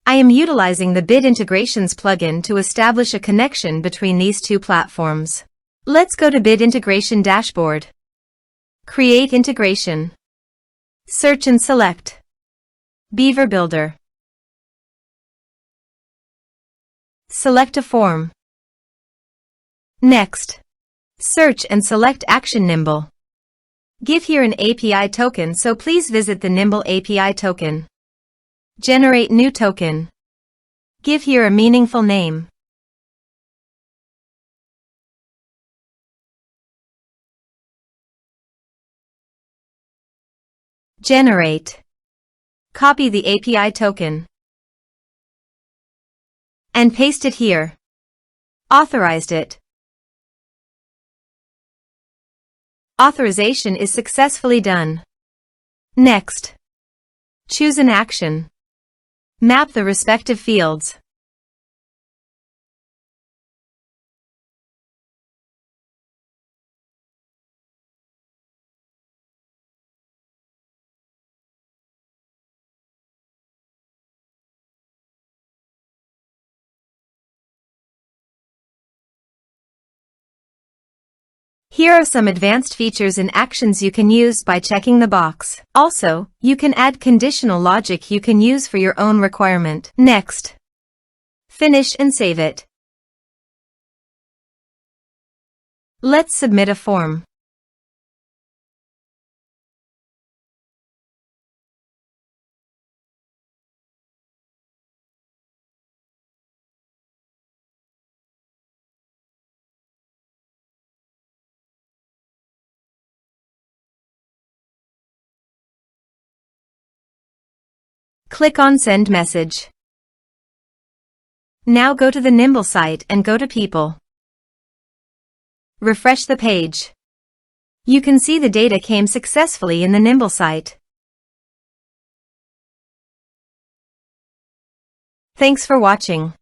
I am utilizing the Bit Integrations plugin to establish a connection between these two platforms. Let's go to Bit Integration Dashboard. Create integration. Search and select Beaver Builder. Select a form. Next, search and select Action Nimble. Give here an API token, so please visit the Nimble API token. Generate new token. Give here a meaningful name. Generate. Copy the API token and paste it here. Authorized it. Authorization is successfully done. Next, choose an action. Map the respective fields. Here are some advanced features and actions you can use by checking the box. Also, you can add conditional logic you can use for your own requirement. Next, finish and save it. Let's submit a form. Click on Send Message. Now go to the Nimble site and go to People. Refresh the page. You can see the data came successfully in the Nimble site. Thanks for watching.